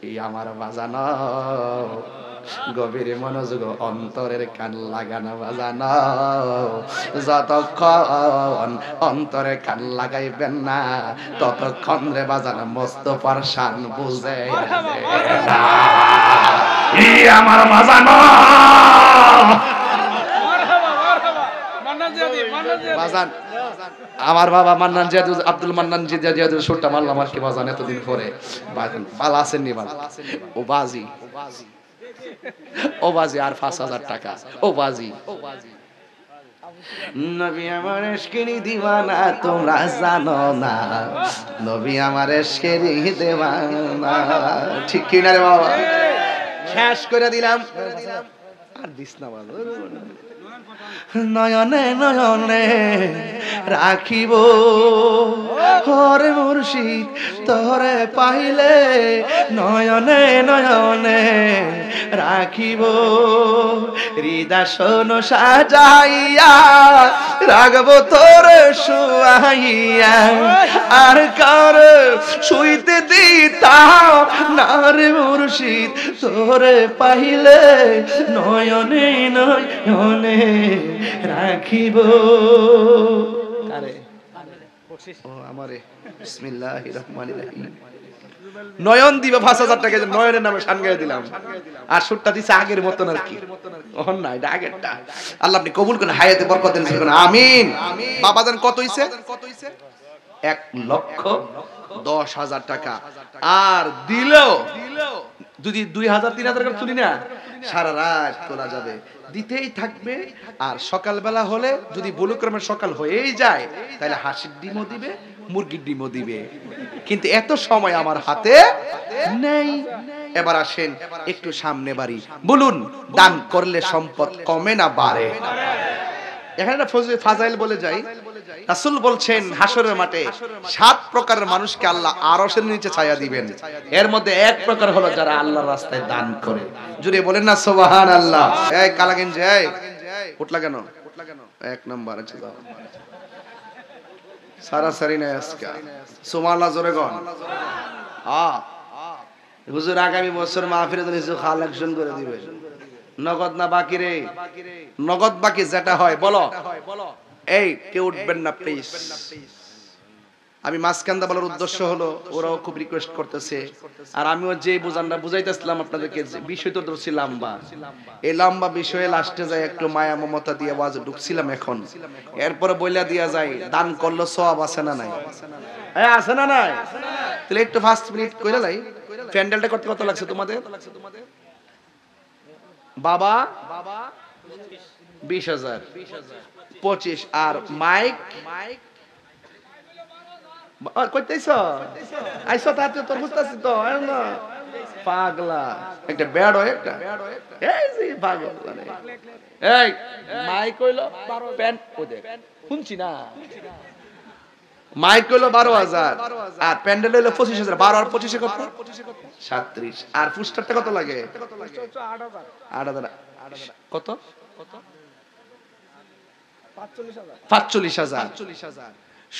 এই আমার বাজানো গভীর মনোযোগ অন্তরের কান লাগানো বাজানো যতক্ষণ অন্তরে কান লাগাইবেন না ততক্ষণ রে বাজানো মোস্তফার শান বুঝে না এই আমার বাজানো বাজান আমার বাবা মান্নান জিয়াদ আব্দুল মান্নান জিয়াদ সুরটা মারলাম আর কি বাজান এতদিন পরে বাজান ভালো আছেন নি বাজান ও বাজি ও বাজি আর 5000 টাকা ও বাজি নবী আমার ইশকেরি দিওয়ানা তোমরা জানো না নবী আমার ইশকেরি দিওয়ানা ঠিক কি না রে বাবা শেষ করে দিলাম আর দিস না বাবা নয়নে নয়নে রাখিব হরে মুর্শিদ তোরে পাইলে নয়নে নয়নে রাখিব হৃদয় সাজাইয়া রাখব তোরে শুয়াইয়া আর কার শুইতে দিতাম না রে মুর্শিদ তোরে পাইলে নয়নে নয়নে রাখিব কারে ও আমারে বিসমিল্লাহির রহমানির রহিম নয়ন দিবে 5000 টাকা নয়নের নামে শান গায়ে দিলাম আর সুরটা দিছে আগের মতন আর কি ওহন না এটা আগেরটা আল্লাহ আপনি কবুল করেন হায়াতে বরকত দেন শুনুন আমিন বাবা জান কত হইছে 1,10,000 টাকা আর দিলো যদি 2000 3000 করে তুলি না সারা রাত তোলা যাবে দিতেই থাকবে আর সকালবেলা হলে যদি বুলুক্রমের সকাল হয়েই যায় তাহলে হাসির ডিমও দিবে মুরগির ডিমও দিবে কিন্তু এত সময় আমার হাতে নেই এবার আসেন একটু সামনে বাড়ি বলুন দান করলে সম্পদ কমে না বাড়ে এখানে একটা ফাজাইল বলে যাই রাসূল বলছেন হাসরের মাঠে 7 প্রকারের মানুষকে আল্লাহ আরশের নিচে ছায়া দিবেন এর মধ্যে এক প্রকার হলো যারা আল্লাহর রাস্তায় দান করে জুড়ে বলেন না সুবহানাল্লাহ এই কালাগঞ্জ এই উঠলা কেন এক নাম্বার আছে দাও সারা সারি না আজকে সুবহানাল্লাহ জোরে কোন হুজুর আগামী বছর মাহফিলে কিছু কালেকশন করে দিবে নগদ না বাকি রে নগদ বাকি যেটা হয় বলো এই কেউ উঠবেন না প্লিজ আমি মাসকান্দা বলার উদ্দেশ্য হলো ওরাও খুব রিকোয়েস্ট করতেছে আর আমিও যে বুঝানটা বুঝাইতেছিলাম আপনাদেরকে বিষয় তো ধরছি লম্বা এই লম্বা বিষয়ে লাস্টে যায় একটু মায়া মমতা দিয়ে ওয়াজ ঢুকছিলাম এখন এরপরে বইলা দিয়া যায় দান করলে সওয়াব আছে না নাই আছে না নাই তাহলে একটু 5 মিনিট কইরা লাই প্যান্ডেলটা করতে কত লাগছে তোমাদের বাবা 20,000 25 আর মাইক কইতেছো আইছো তাতে তোর বুঝতাছিস তো না পাগলা একটা ব্যাড হয় একটা এই যে পাগল মানে এই মাইক কইলো প্যান্ট ওদে শুনছি না মাইক হলো 12,000 আর প্যান্ডেল হলো 25,000 12 আর 25 কত 37 আর পোস্টারটা কত লাগে 8,000 কত 45,000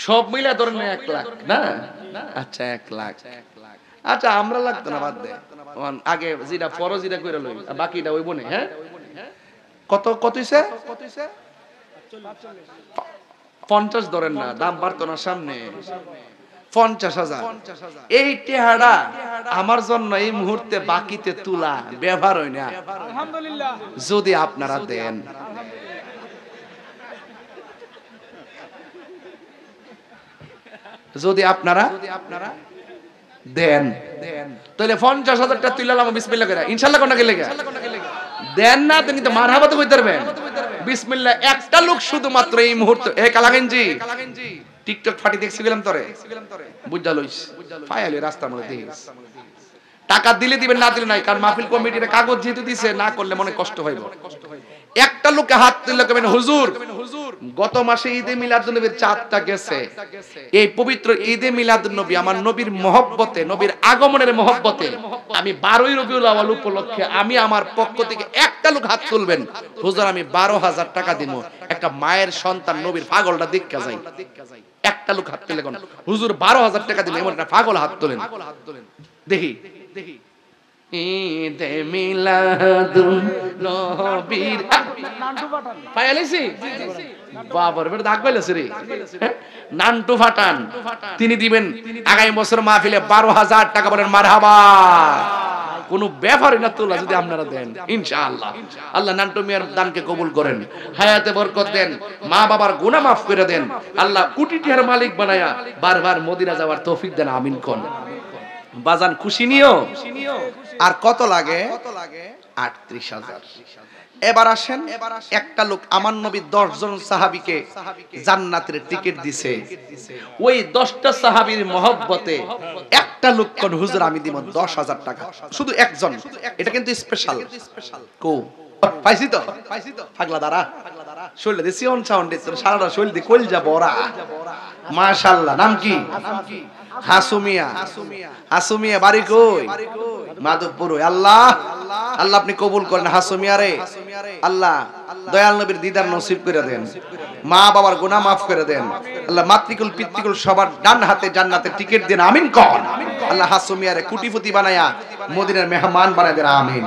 সব মিলে ধরেন 1 লাখ না আচ্ছা 1 লাখ আচ্ছা আমরা লাগতো না বাদ দে আগে যেটা ফরজ যেটা কইরা লই বাকিটা হইব না হ্যাঁ কত কত হইছে 50 ধরেন না দাম বাড়তো না সামনে 50,000 এই টেহারা আমার জন্য এই মুহূর্তে বাকিতে তুলা ব্যবহার হয় না আলহামদুলিল্লাহ যদি আপনারা দেন যদি আপনারা দেন তাহলে 50,000 টাকা তুইলাম বিসমিল্লাহ করে ইনশাআল্লাহ কোন নাকি লাগা দেন না তুমি তো মারহাবা তো কইতে পারবেন বিসমিল্লাহ একটা লোক শুধুমাত্র এই মুহূর্তে এ কালাগঞ্জি টিকটক ফাটি দেখছিলাম তোরে বুঝা লইস ফায়ালে রাস্তার মধ্যে দেখিস টাকা দিলে দিবেন না দিলে নাই কারণ মাহফিল কমিটির কাগজ যেহেতু দিছে না করলে মনে কষ্ট হইব একটা লোকে হাত তুললে কবেন হুজুর গত মাসে ঈদে মিলাদুন নবীর চাঁদটা গেছে এই পবিত্র ঈদে মিলাদুন নবী আমার নবীর মহব্বতে নবীর আগমনের মহব্বতে আমি 12ই রবিউল আউয়াল উপলক্ষে আমি আমার পক্ষ থেকে একটা লোক হাত তুলবেন হুজুর আমি 12,000 টাকা দিব একটা মায়ের সন্তান নবীর পাগলটা দেখা যায় একটা লোক হাত তুলে কোন হুজুর 12,000 টাকা দিবেন এমন একটা পাগল হাত তোলেন দেখি ঈদে মিলাদুন নবীর পাইয়ালিছি বাবার বেটা দাগ পাইলাছে রে নান্টু ফাটান তিনি দিবেন আগামী বছর মাহফিলে 12,000 টাকা বলেন মারহাবা কোনো ব্যাপারই না তোলা যদি আপনারা দেন ইনশাআল্লাহ আল্লাহ নান্টু মিয়ার দানকে কবুল করেন হায়াতে বরকত দেন মা বাবার গুনাহ maaf করে দেন আল্লাহ কোটি টাকার মালিক বানায়া বারবার মদিনা যাওয়ার তৌফিক দেন আমিন কোন বাজান খুশি নিও আর কত লাগে ৩৮,০০০ এবার আসেন একটা লোক আমার নবী 10 জন সাহাবীকে জান্নাতের টিকিট দিছে ওই 10টা সাহাবীর মহব্বতে একটা লোক কোন হুজুর আমি দিব 10,000 টাকা শুধু একজন এটা কিন্তু স্পেশাল কো পাইছি তো পাগলা দাঁড়া শৈল দে সিয়ন সাউন্ডে তোর সারাটা শৈল দি কলজা বড়া মাশাআল্লাহ নাম কি হাসুমিয়া বাড়ি কই মাধবপুর আল্লাহ আল্লাহ আপনি কবুল করেন হাসুমিয়া রে আল্লাহ দয়াল নবীর দিদার নসিব করে দেন মা বাবার গুনাহ maaf করে দেন আল্লাহ মাতৃকুল পিতৃকুল সবার ডান হাতে জান্নাতের টিকিট দেন আমিন কোন আল্লাহ হাসুমিয়া রে কোটিপতি বানায়া মদিনার মেহমান বানায় দেন আমিন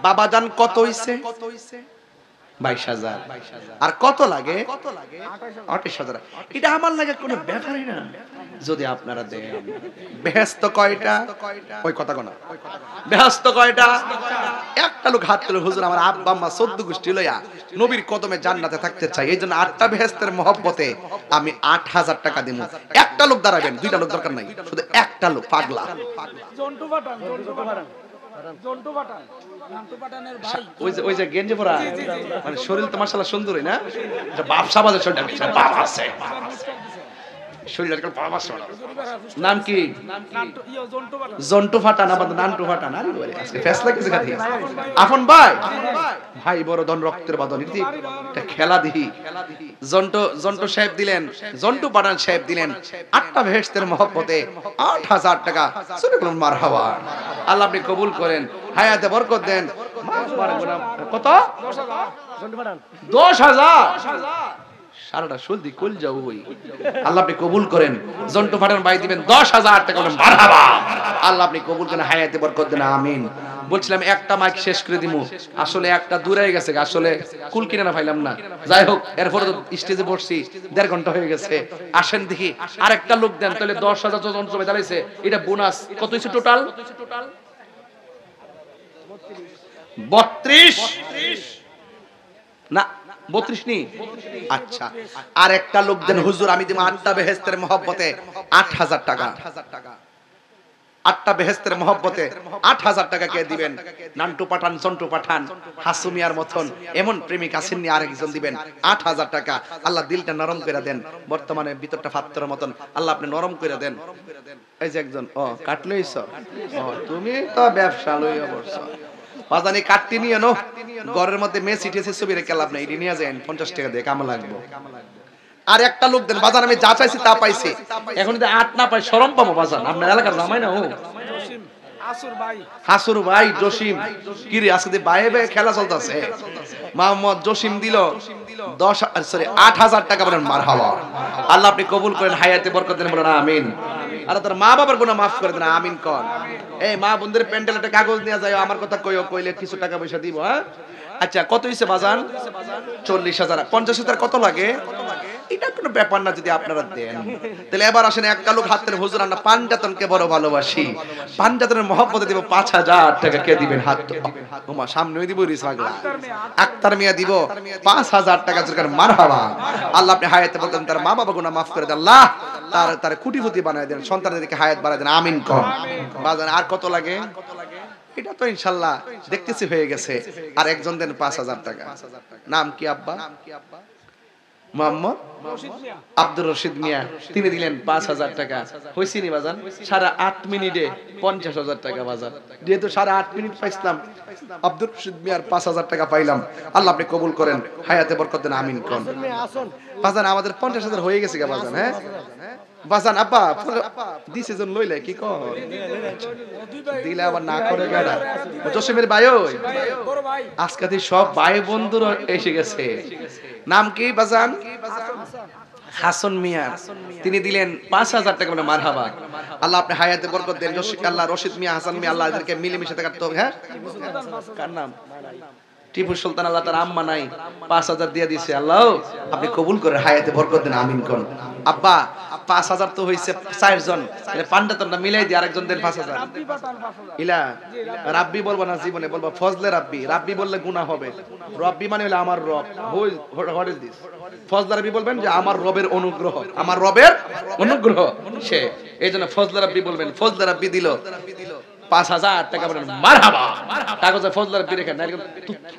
বাবা জান কত হইছে 22,000 আর কত লাগে 28,000 এটা আমার লাগে কোনো ব্যাপারই না যদি আপনারা দেন বেহেশত কয়টা ওই কথা কোনা বেহেশত কয়টা একটা লোক হাত তুলে হুজুর আমার আব্বা আম্মা 14 গোষ্ঠী লইয়া নবীর কদমে জান্নাতে থাকতে চাই এইজন্য 8টা বেহেশতের মহব্বতে আমি 8,000 টাকা দেব একটা লোক দাঁড়াবেন দুইটা লোক দরকার নাই শুধু একটা লোক পাগলা জন্টু পাঠান জন্টু পাঠান নান্টু পাঠানের ভাই ওই যে গেঞ্জি পরা মানে শরীর তো মাশাআল্লাহ সুন্দরই না এটা বাপ সাবাজের শরীরটা বাপ আছে শরীরটা বাপ আছে নাম কি জন্টু ফাটান আমাদের নান্টু ফাটান আরে বলে আজকে ফেসলা কিছু খাতি আপন ভাই বড় ধন রক্তের বাঁধন এটা খেলা দিহি জন্টু সাহেব দিলেন জন্টু পাঠান সাহেব দিলেন 8টা বেহেশতের মহব্বতে 8,000 টাকা শুনে বলুন মারহাবা আল্লাহ আপনি কবুল করেন হায়াতে বরকত দেন কত 10,000 সারাটা সলদি কল যাও ওই আল্লাহ আপনি কবুল করেন জন্টু ফাটান ভাই দিবেন 10,000 টাকা বলেন মারহাবা আল্লাহ আপনি কবুল করেন হায়াতে বরকত দেন আমিন বলছিলাম একটা মাইক শেষ করে দিমু আসলে একটা দূরে গেছে আসলে কুল কিনা না পাইলাম না যাই হোক এরপরে তো স্টেজে বসছি 1.5 ঘন্টা হয়ে গেছে আসেন দেখি আরেকটা লোক দেন তাহলে 10,000 জন সবাই দাঁড়াইছে এটা বোনাস কত হইছে টোটাল 32 না 32 নি আচ্ছা আর একটা লোক দেন হুজুর আমি দিব 8টা বেহেশতের মহব্বতে 8,000 টাকা 8টা বেহেশতের মহব্বতে 8,000 টাকা কে দিবেন নান্টু পাঠান জন্টু পাঠান হাসুমিয়ার মতন এমন প্রেমিক আছেন নি আরেকজন দিবেন 8,000 টাকা আল্লাহ দিলটা নরম করে দেন বর্তমানে ভিতরটা ফাত্তরের মতন আল্লাহ আপনি নরম করে দেন এই যে একজন কাটলইছো তুমি তো ব্যবসা লইয়া বসছো বাজানি কাটতি নিয়ে নো ঘরের মধ্যে মেসি টেসি ছবি রেখে লাভ নাই এটা নিয়ে যান 50 টাকা দিয়ে কাম লাগবে আর একটা লোক দেন বাজার আমি যা চাইছি তা পাইছি এখন যদি 8 না পাই শরম পাবো বাজার আপনার এলাকার জামাই না ও হাসুর ভাই জসিম কি রে আজকে বাইরে খেলা চলতেছে মোহাম্মদ জসিম দিল 8,000 টাকা বলেন মারহাবা আল্লাহ আপনি কবুল করেন হায়াতে বরকত দেন বলেন আমিন আর তার মা বাবার গুনাহ maaf করে দেন আমিন কোন এই মা বন্ধুদের প্যান্ডেলে একটা কাগজ নিয়ে যায় আমার কথা কইলে কিছু টাকা পয়সা দিব হ্যাঁ আচ্ছা কত হইছে বাজান 40,000 50,000 কত লাগে এটা কোনো ব্যাপার না যদি আপনারা দেন তাহলে এবার আসেন একটা লোক হাত তুলে হুজুর আমরা পাঞ্জাতনকে বড় ভালোবাসি পাঞ্জাতনের মহব্বতে দিব 5,000 টাকা কে দিবেন হাত তোমার সামনেই দিব রিস পাগলা আক্তার মিয়া দিব 5,000 টাকা জোর করে মারহাবা আল্লাহ আপনি হায়াতে বলেন তার মা বাবা গুনাহ maaf করে দেন আল্লাহ তার কোটিপতি বানায় দেন সন্তানদেরকে হায়াত বাড়ায় দেন আমিন কোন বাজান আর কত লাগে এটা তো ইনশাআল্লাহ দেখতেছি হয়ে গেছে আর একজন দেন 5,000 টাকা নাম কি আব্বা মোহাম্মদ আব্দুর রশিদ মিয়া তিনি দিলেন 5,000 টাকা হইছে নি বাজান সারা 8 মিনিটে 50,000 টাকা বাজান যেহেতু সারা 8 মিনিট পাইছিলাম আব্দুর রশিদ মিয়ার 5,000 টাকা পাইলাম আল্লাহ আপনি কবুল করেন হায়াতে বরকত দেন আমিন কোন বাজান আমাদের 50,000 হয়ে গেছে গা বাজান হ্যাঁ বাজান আব্বা দিছে জন লইলে কি কর দিলে আবার না করে গাড়া জসিমের ভাই ওই বড় ভাই আজকে সব ভাই বন্ধুরা এসে গেছে নাম কি বাজান হাসান মিয়া তিনি দিলেন ৫,০০০ টাকা বলে মারহাবা। আল্লাহ আপনি হায়াতে বরকত দেন। আল্লাহ রশিদ মিয়া, হাসান মিয়া, আল্লাহ এদেরকে মিলেমিশে থাকতে হবে। হ্যাঁ, কার নাম? টিপু সুলতান, আল্লাহ তার আম্মা নাই, ৫,০০০ দিয়ে দিছে। আল্লাহ আপনি কবুল করে হায়াতে বরকত দেন, আমিন কোন। আব্বা ৫,০০০ তো হইছে ৪ জন, তাহলে পান্ডাতনটা মিলাই দি, আরেকজন দেন ৫,০০০। ইলা রাব্বি বলবো না জীবনে, বলবো ফজলে রাব্বি। রাব্বি বললে গুনাহ হবে। রব্বি মানে হলো আমার রব। What is this? Fazle Rabbi বলবেন যে আমার রবের অনুগ্রহ, আমার রবের অনুগ্রহ সে, এইজন্য ফজলে রাব্বি বলবেন। ফজলে রাব্বি দিল ৫,০০০ টাকা বলেন মারহাবা। কাগজে ফজলে রাব্বি রেখে না,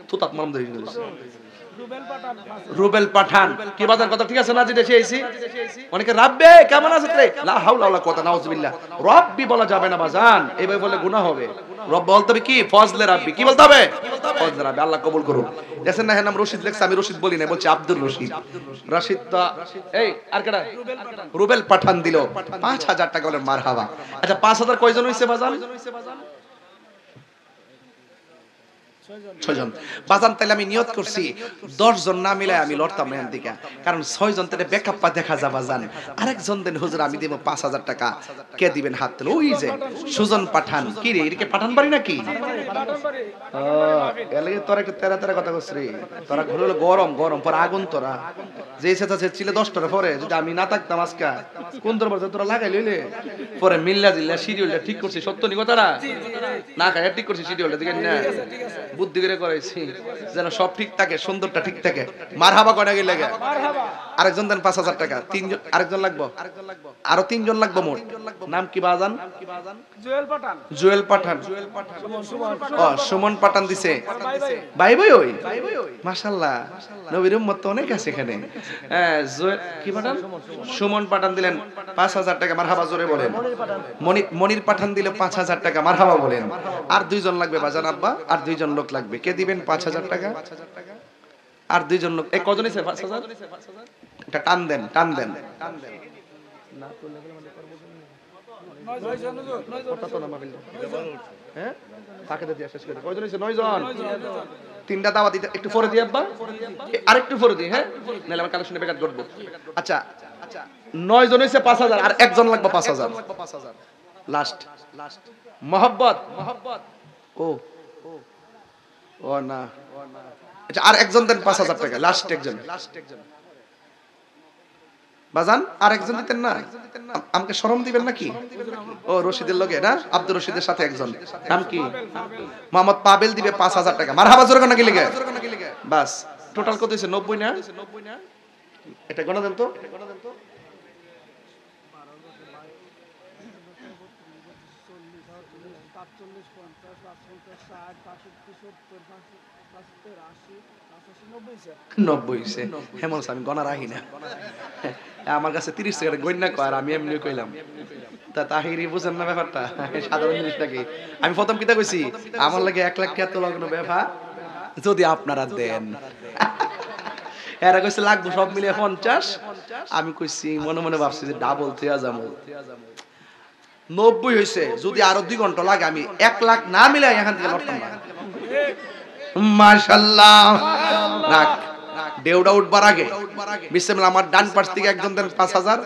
তুতাত মাম ধরে গেল। রুবেল পাঠান কি বাজার কথা ঠিক আছে না? যে দেশে আইছি অনেকে রাব্বে কেমন আছে রে, লা হাওলা ওয়ালা কুওয়াতা নাউজুবিল্লাহ। রব্বি বলা যাবে না বাজান, এইভাবে বলে গুনাহ হবে। রব বলতে হবে কি? ফজলে রাব্বি। কি বলতে হবে? ফজলে রাব্বি। আল্লাহ কবুল করুন। দেখেন না, এর নাম রশিদ লেখছে, আমি রশিদ বলি না, বলছি আব্দুর রশিদ। রশিদ তো এই আর কেডা? রুবেল পাঠান দিল ৫,০০০ টাকা বলেন মারহাবা। আচ্ছা ৫,০০০ কয়জন হইছে বাজান? ৬ জন বাজান। তাইলে আমি নিয়ত করছি ১০ জন না মিলাই আমি লড়তাম না দিকে, কারণ ৬ জন তাহলে ব্যাকআপটা দেখা যাবে বাজান। আরেকজন দেন হুজুর আমি দেব ৫,০০০ টাকা। কে দিবেন? হাত তুলে। ওই যে সুজন পাঠান। কি রে, এদিকে পাঠান বাড়ি নাকি? এলাকে তোরা একটু তেরা তেরা কথা কইছ রে। তোরা ঘুরে হলো গরম গরম পর আগুন। তোরা যে সেটা ছিল ১০টার পরে, যদি আমি না থাকতাম আজকে কোন তোর বলতে তোরা লাগাই লইলে পরে মিল্লা জিল্লা শিডিউলটা ঠিক করছি। সত্য নি কথাটা না খায় ঠিক করছি শিডিউলটা, দেখেন না বুদ্ধি করে করাইছি যেন সব ঠিক থাকে, সুন্দরটা ঠিক থাকে। মারহাবা কয়টা গেলে গে? আরেকজন দেন ৫,০০০ টাকা। ৩ জন আরেকজন লাগবো, আরো ৩ জন লাগবো মোট। নাম কি বাজান? জুয়েল পাঠান। জুয়েল পাঠান। ও সুমন পাঠান দিছে। ভাই ভাই ওই মাশাআল্লাহ, নবীর উম্মত তো অনেক আছে এখানে। হ্যাঁ জুয়েল কি পাঠান? সুমন পাঠান দিলেন ৫,০০০ টাকা। মারহাবা জোরে বলেন। মনির পাঠান দিলে ৫,০০০ টাকা। মারহাবা বলেন। আর ২ জন লাগবে বাজান আব্বা, আর ২ জন লোক লাগবে। কে দিবেন ৫,০০০ টাকা? আর ২ জন লোক। এই কজন হইছে ৫,০০০? এটা টান দেন, টান দেন। না করলে মানে করব না। ৯ জন। ৯ জন ওটা তো না মাবিল। হ্যাঁ তাকে দিয়ে শেষ করে। কয়জন হইছে? ৯ জন। ৩টা দাওয়াত দিতে একটু পরে দি আব্বা, আরেকটু পরে দি। হ্যাঁ নালে আমার কালেকশনে বেকার করব। আচ্ছা ৯ জন হইছে ৫,০০০, আর একজন লাগবে ৫,০০০। লাস্ট মোহাব্বত। ও ও না, আচ্ছা আর একজন দেন ৫,০০০ টাকা। লাস্ট একজন বাজান, আর একজন দিতেন না? আমাকে শরম দিবেন নাকি? ও রশিদের লগে না, আব্দুর রশিদের সাথে একজন। নাম কি? মোহাম্মদ পাবেল দিবে ৫,০০০ টাকা। মারহাবা জোরে কোন কি লাগে? বাস টোটাল কত হইছে? ৯০ না? এটা গণা দেন তো। আমি গণা রাখি না, আমার কাছে ৩০ টাকা গণ্যা কর, আমি এমনি কইলাম। তা তাহিরি বুঝেন না ব্যাপারটা, সাধারণ জিনিসটাকে। আমি প্রথম কিতা কইছি, আমার লাগে ১ লাখ টাকা তো লগ্ন ব্যাপার যদি আপনারা দেন। এরা কইছে লাগবো সব মিলে ৫০। আমি কইছি মনে মনে ভাবছি যে ডাবল থেয়া যাবো। ৯০ হইছে, যদি আরো ২ ঘন্টা লাগে আমি ১ লাখ না মিলে এখান থেকে লড়তাম না। মাশাআল্লাহ। রাখ দেউডা উঠবার আগে বিসমিল্লাহ। আমার ডান পাশ থেকে একজন দেন ৫,০০০,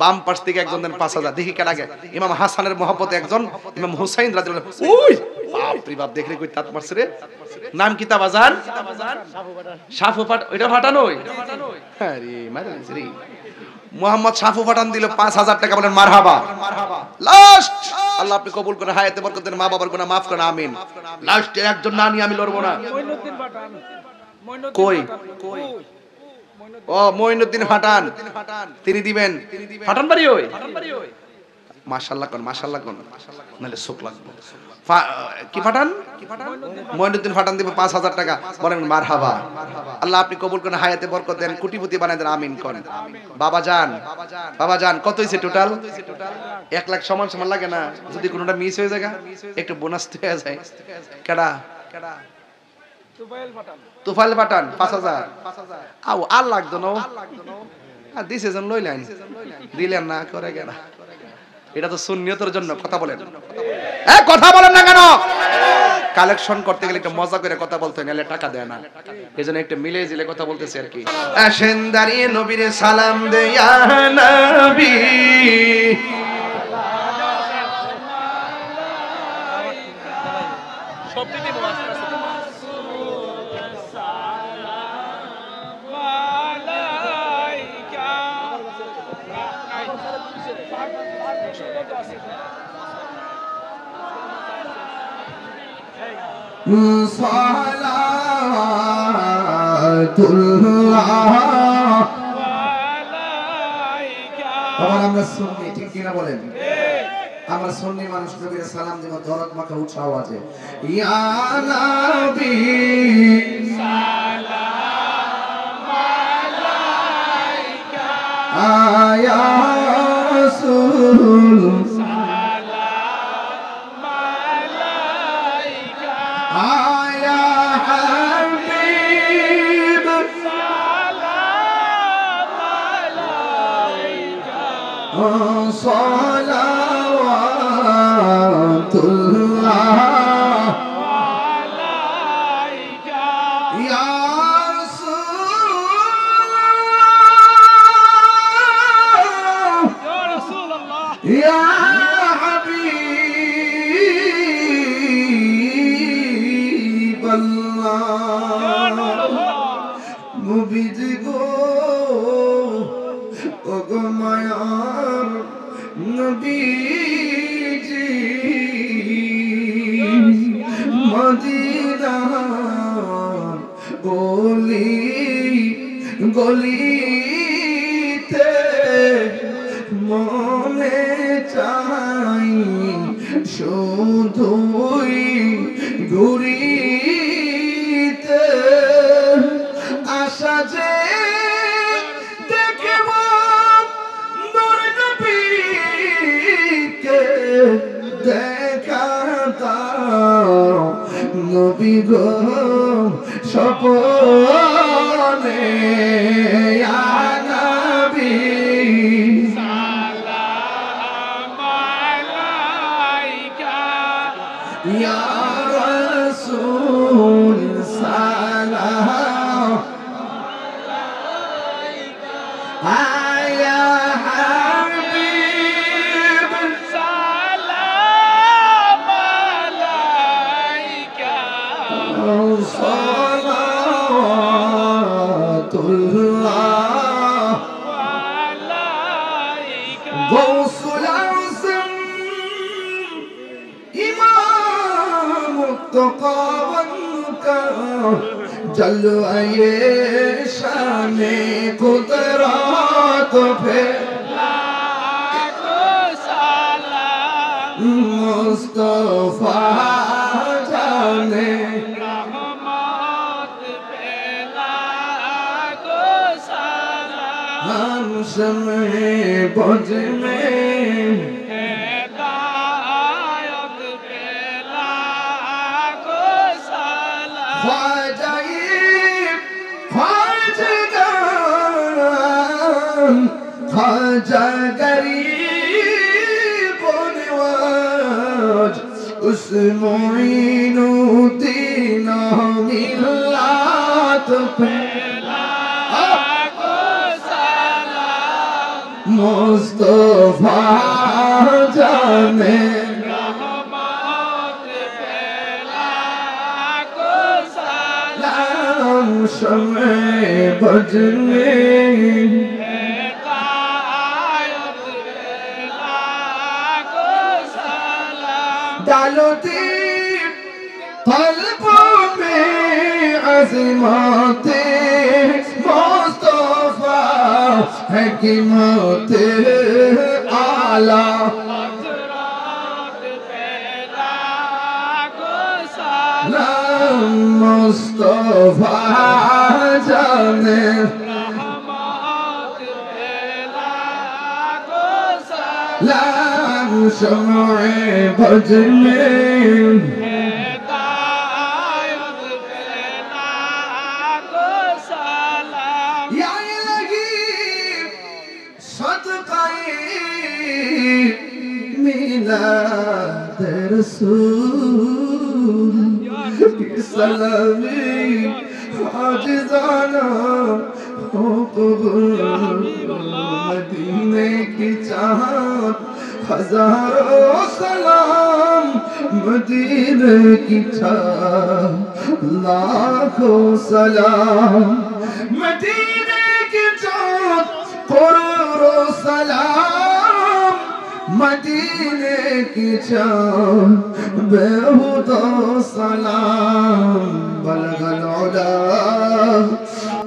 বাম পাশ থেকে একজন দেন ৫,০০০। দেখি কার আগে। ইমাম হাসানের মহব্বতে একজন, ইমাম হুসাইন রাদিয়াল্লাহু আনহু। ওই বাপ রে বাপ, দেখলে কই তাত মারছে রে। নাম কি তা বাজান? সাফু পাঠান। ওইটা ফাটানোই। আরে মারছে রে। মোহাম্মদ সাফু পাঠান দিল ৫,০০০ টাকা। বলেন মারহাবা। লাস্ট আল্লাহ আপনি কবুল করে হায়াতে বরকত দেন, মা বাবার গুনাহ মাফ করেন, আমিন। লাস্টে একজন না নিয়ে আমি লড়বো না। কই? ও মঈনুদ্দিন ফাটান, তিনি দিবেন। ফাটান বাড়ি ওই। মাশাআল্লাহ কোন, মাশাআল্লাহ কোন, নালে শোক লাগবে। কি ফাটান? মঈনুদ্দিন ফাটান দিবে ৫,০০০ টাকা। বলেন মারহাবা। আল্লাহ আপনি কবুল করেন, হায়াতে বরকত দেন, কোটিপতি বানায় দেন, আমিন করেন। বাবা জান, বাবা জান কত হইছে টোটাল? ১ লাখ সমান সমান লাগে না? যদি কোনোটা মিস হয়ে যায় একটু বোনাস হয়ে যায়। কেডা? তুফাইল পাঠান ৫,০০০। আও আর লাগতো না, আর দিছে জন লইলেন, দিলেন না করে গেলা। এটা তো সুন্নিয়তের জন্য। কথা বলেন, কথা বলেন না কেন? কালেকশন করতে গেলে একটা মজা করে কথা বলতে নাহলে টাকা দেয় না, এজন্য একটা মিলে জিলে কথা বলতেছি আর কি। আসেন দাঁড়িয়ে নবীরে সালাম দে ইয়া নবী, সব দিকে আস্তে আস্তে আমরা সুন্নি, ঠিক কিনা বলেন? আমরা সুন্নি মানুষ নবীর সালাম দিব দরদ মাখা উচ্চ আওয়াজে, ইয়া নবী সালাম আলাইকা, ইয়া রাসূল সালাম আলাইকা, ইয়া হাবিব সালাম আলাইকা, সালাওয়াতুল্লাহ আলাইকা ইয়া রাসূলুল্লাহ ইয়া হাবিবাল্লাহ, নবীজি গো ওগো মায়ার নবীজি, মদিনার গলি গলিতে মনে চাই শুধুই ঘুরিতে, আশা যে দেখব নূর নবীকে, দেখা দাও নবী গো স্বপনে, ইয়া নবী সালাম আলাইকা, ইয়া রাসূল সালাম আলাইকা, ইয়া হাবিব সালাম আলাইকা, সালাওয়াতুল্লাহ আলাইকা, গৌসুল আযম ইমাম মুত্তাকা জলওয়ে শানে কুদরত পে লাখো সালাম, মুস্তাফা জানে রহমত পে লাখো সালাম, हम शम्ए बुझ में हिदायत पे लाखो सलाम, ख्वाजा गरीब नवाज उस मुईनुद्दीन मिल्लत पे मुस्तफा जाने रहमत पे लाखो सलाम, शम्ए बजने हिदायत पे लाखो सलाम, डालो दीप पलकों में अज़मते मुस्तफा हिकमत आला, सलाम मुस्तफा जाने सलाम, शम्ए बजने मिलाद रसूल सलामी आज जाना हो कबूल मदीने की चाहत हजारों सलाम मदीने की चाहत लाखों सलाम मदीने की चाहत करोड़ों सलाम मदीने की चाहत बेहुदों सलाम बलगल उला